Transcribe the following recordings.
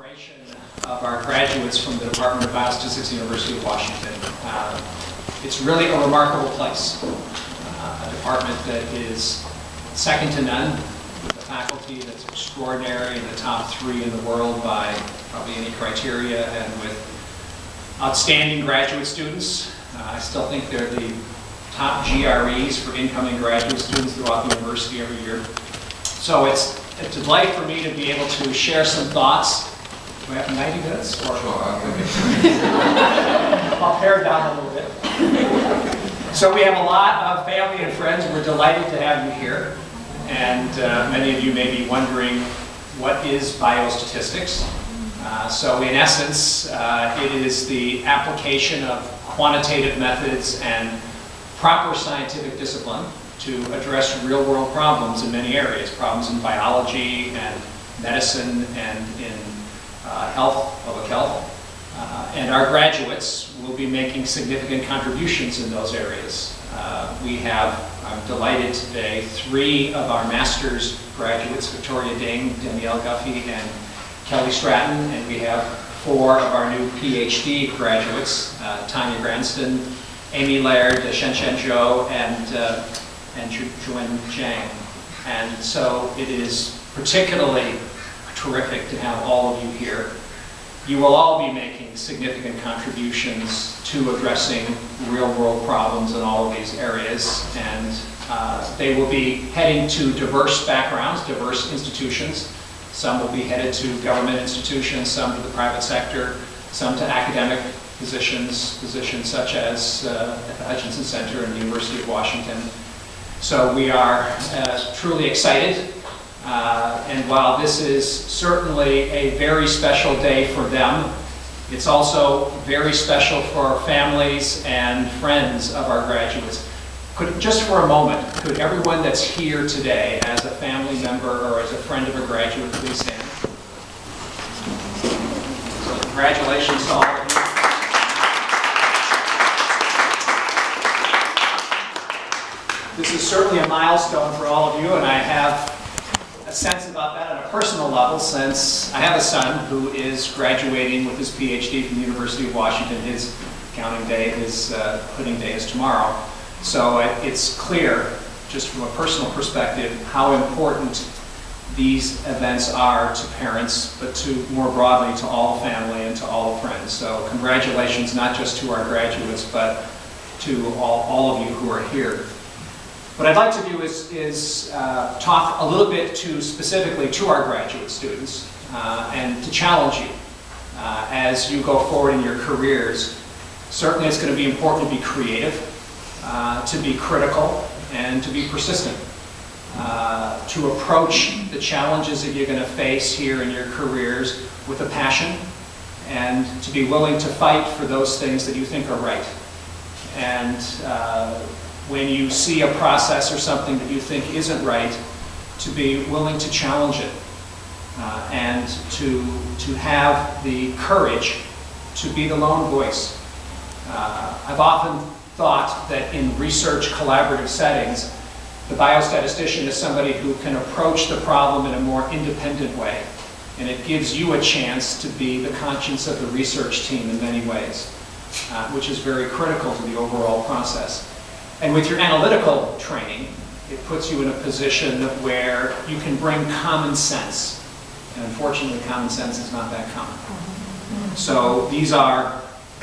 celebration of our graduates from the Department of Biostatistics, University of Washington. It's really a remarkable place, a department that is second to none, with a faculty that's extraordinary, in the top 3 in the world by probably any criteria, and with outstanding graduate students. I still think they're the top GREs for incoming graduate students throughout the university every year. So it's a delight for me to be able to share some thoughts. Do I have 90 minutes? Or? Sure, I'll pare it down a little bit. So we have a lot of family and friends. We're delighted to have you here. And many of you may be wondering, what is biostatistics? So in essence, it is the application of quantitative methods and proper scientific discipline to address real-world problems in many areas, problems in biology and medicine and in health, public health. And our graduates will be making significant contributions in those areas. We have, I'm delighted today, 3 of our master's graduates, Victoria Ding, Danielle Guffey, and Kelly Stratton, and we have 4 of our new Ph.D. graduates, Tanya Granston, Amy Laird, Shen-Shen Zhou, and Juan Zhang. And so it is particularly terrific to have all of you here. You will all be making significant contributions to addressing real-world problems in all of these areas, and they will be heading to diverse backgrounds, diverse institutions. Some will be headed to government institutions, some to the private sector, some to academic positions such as at the Hutchinson Center and the University of Washington. So we are truly excited, and while this is certainly a very special day for them, it's also very special for families and friends of our graduates. Just for a moment, could everyone that's here today as a family member or as a friend of a graduate please stand? So congratulations to all of you. This is certainly a milestone for all of you, and I have a sense about that on a personal level, since I have a son who is graduating with his PhD from the University of Washington. His counting day, his putting day is tomorrow. So it's clear, just from a personal perspective, how important these events are to parents, but to more broadly to all the family and to all the friends. So congratulations not just to our graduates, but to all of you who are here. What I'd like to do is talk a little bit specifically to our graduate students and to challenge you as you go forward in your careers. Certainly it's going to be important to be creative, to be critical, and to be persistent, to approach the challenges that you're going to face here in your careers with a passion, and to be willing to fight for those things that you think are right. And when you see a process or something that you think isn't right, to be willing to challenge it, and to have the courage to be the lone voice. I've often thought that in research collaborative settings, the biostatistician is somebody who can approach the problem in a more independent way, and it gives you a chance to be the conscience of the research team in many ways, which is very critical to the overall process. And with your analytical training, it puts you in a position where you can bring common sense. And unfortunately, common sense is not that common. So these are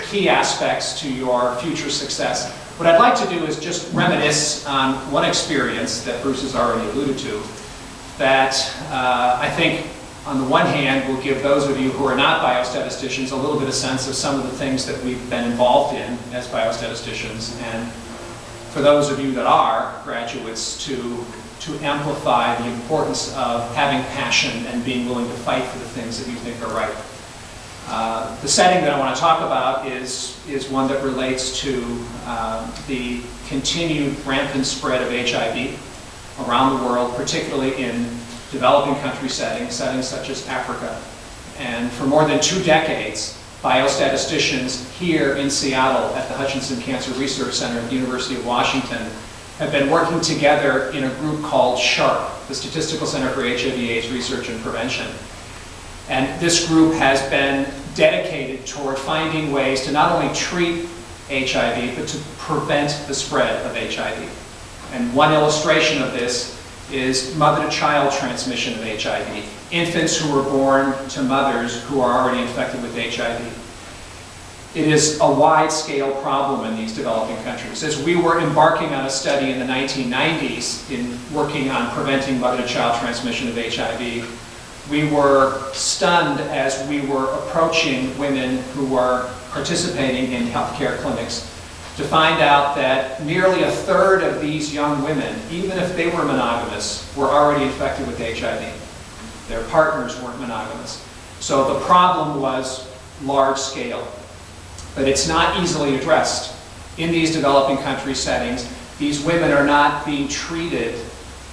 key aspects to your future success. What I'd like to do is just reminisce on one experience that Bruce has already alluded to, that I think, on the one hand, will give those of you who are not biostatisticians a little bit of sense of some of the things that we've been involved in as biostatisticians, and for those of you that are graduates, to amplify the importance of having passion and being willing to fight for the things that you think are right. The setting that I want to talk about is one that relates to the continued rampant spread of HIV around the world, particularly in developing country settings such as Africa. And for more than 2 decades, biostatisticians here in Seattle at the Hutchinson Cancer Research Center at the University of Washington have been working together in a group called SHARP, the Statistical Center for HIV/AIDS Research and Prevention. And this group has been dedicated toward finding ways to not only treat HIV, but to prevent the spread of HIV. And one illustration of this is mother-to-child transmission of HIV. Infants who were born to mothers who are already infected with HIV. It is a wide-scale problem in these developing countries. As we were embarking on a study in the 1990s in working on preventing mother-to-child transmission of HIV, we were stunned as we were approaching women who were participating in healthcare clinics to find out that nearly a third of these young women, even if they were monogamous, were already infected with HIV. Their partners weren't monogamous. So the problem was large scale. But it's not easily addressed. In these developing country settings, these women are not being treated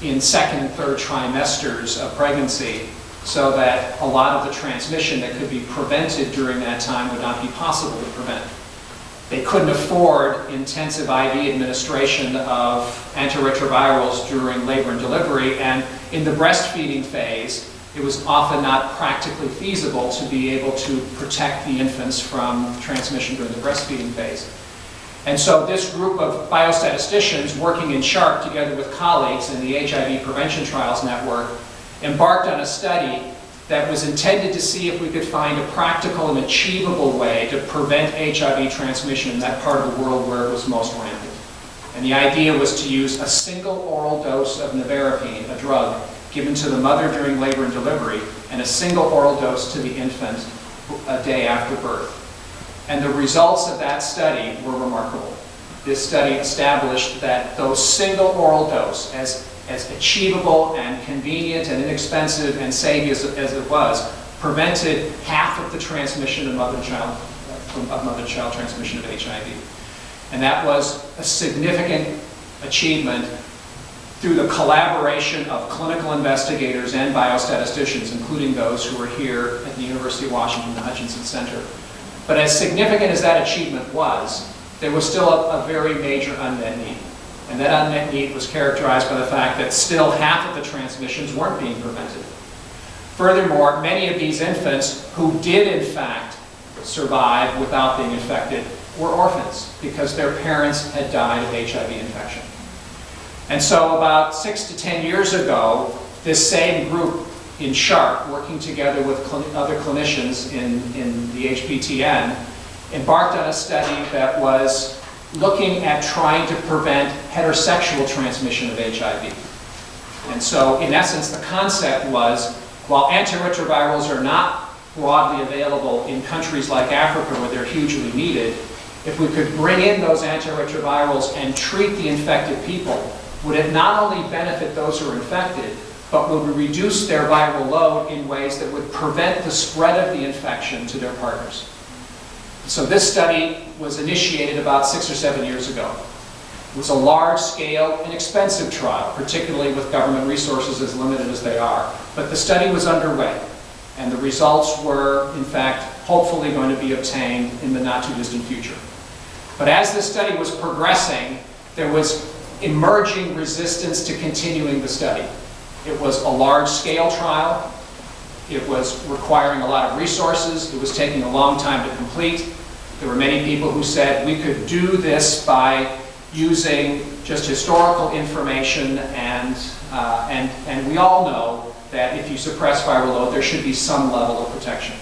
in second and third trimesters of pregnancy so that a lot of the transmission that could be prevented during that time would not be possible to prevent. They couldn't afford intensive IV administration of antiretrovirals during labor and delivery, and in the breastfeeding phase, it was often not practically feasible to be able to protect the infants from transmission during the breastfeeding phase. And so this group of biostatisticians working in SHARP together with colleagues in the HIV Prevention Trials Network embarked on a study that was intended to see if we could find a practical and achievable way to prevent HIV transmission in that part of the world where it was most rampant. And the idea was to use a single oral dose of nevirapine, a drug, given to the mother during labor and delivery, and a single oral dose to the infant a day after birth. And the results of that study were remarkable. This study established that those single oral dose, as achievable and convenient and inexpensive and safe as it was, prevented half of the transmission of mother-child transmission of HIV. And that was a significant achievement through the collaboration of clinical investigators and biostatisticians, including those who are here at the University of Washington, the Hutchinson Center. But as significant as that achievement was, there was still a very major unmet need. And that unmet need was characterized by the fact that still half of the transmissions weren't being prevented. Furthermore, many of these infants who did in fact survive without being infected were orphans because their parents had died of HIV infection. And so about 6 to 10 years ago, this same group in SHARP, working together with other clinicians in the HPTN, embarked on a study that was looking at trying to prevent heterosexual transmission of HIV. And so, in essence, the concept was, while antiretrovirals are not broadly available in countries like Africa where they're hugely needed, if we could bring in those antiretrovirals and treat the infected people, would it not only benefit those who are infected, but would reduce their viral load in ways that would prevent the spread of the infection to their partners. So this study was initiated about 6 or 7 years ago. It was a large-scale and expensive trial, particularly with government resources as limited as they are. But the study was underway, and the results were, in fact, hopefully going to be obtained in the not-too-distant future. But as the study was progressing, there was emerging resistance to continuing the study. It was a large-scale trial. It was requiring a lot of resources. It was taking a long time to complete. There were many people who said we could do this by using just historical information, and we all know that if you suppress viral load, there should be some level of protection.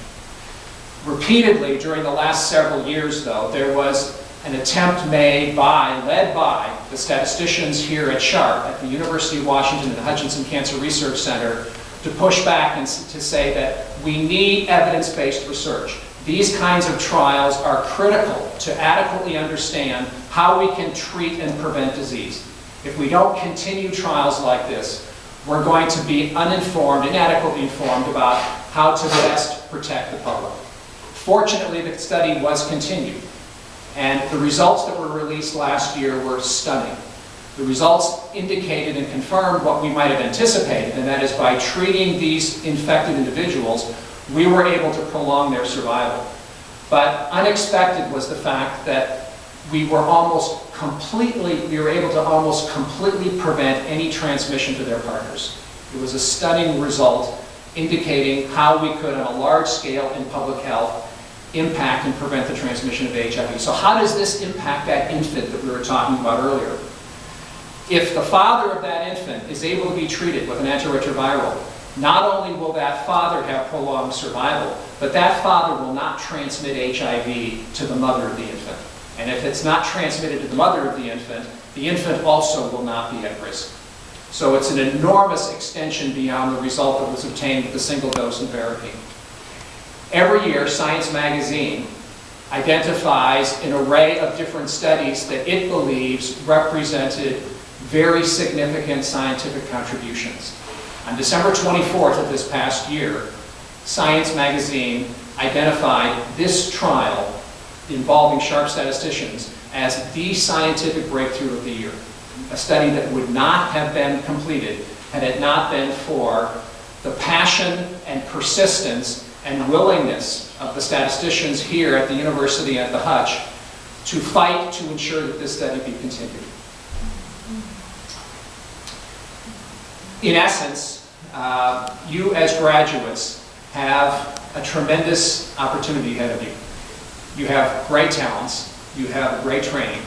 Repeatedly, during the last several years, though, there was an attempt led by the statisticians here at SHARP, at the University of Washington and the Hutchinson Cancer Research Center, to push back and to say that we need evidence-based research. These kinds of trials are critical to adequately understand how we can treat and prevent disease. If we don't continue trials like this, we're going to be uninformed, inadequately informed about how to best protect the public. Fortunately, the study was continued, and the results that were released last year were stunning. The results indicated and confirmed what we might have anticipated, and that is by treating these infected individuals, we were able to prolong their survival. But unexpected was the fact that we were able to almost completely prevent any transmission to their partners. It was a stunning result, indicating how we could, on a large scale in public health, impact and prevent the transmission of HIV. So how does this impact that infant that we were talking about earlier? If the father of that infant is able to be treated with an antiretroviral, not only will that father have prolonged survival, but that father will not transmit HIV to the mother of the infant. And if it's not transmitted to the mother of the infant also will not be at risk. So it's an enormous extension beyond the result that was obtained with the single dose in therapy. Every year, Science magazine identifies an array of different studies that it believes represented very significant scientific contributions. On December 24th of this past year, Science magazine identified this trial involving sharp statisticians as the scientific breakthrough of the year. A study that would not have been completed had it not been for the passion and persistence and willingness of the statisticians here at the university at the Hutch to fight to ensure that this study be continued. In essence, you as graduates have a tremendous opportunity ahead of you. You have great talents, you have great training,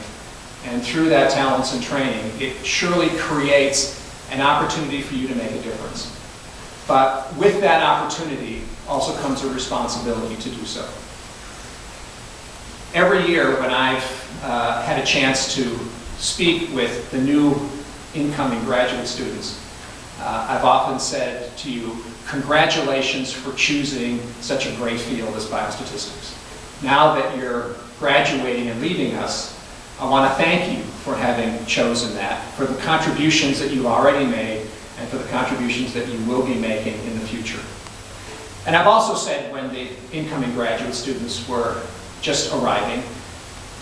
and through that talents and training, it surely creates an opportunity for you to make a difference. But with that opportunity also comes a responsibility to do so. Every year when I've had a chance to speak with the new incoming graduate students, I've often said to you, congratulations for choosing such a great field as biostatistics. Now that you're graduating and leaving us, I want to thank you for having chosen that, for the contributions that you've already made, and for the contributions that you will be making in the future. And I've also said when the incoming graduate students were just arriving,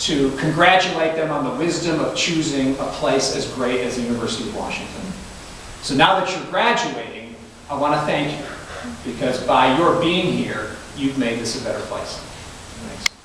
to congratulate them on the wisdom of choosing a place as great as the University of Washington. So now that you're graduating, I want to thank you, because by your being here, you've made this a better place. Thanks.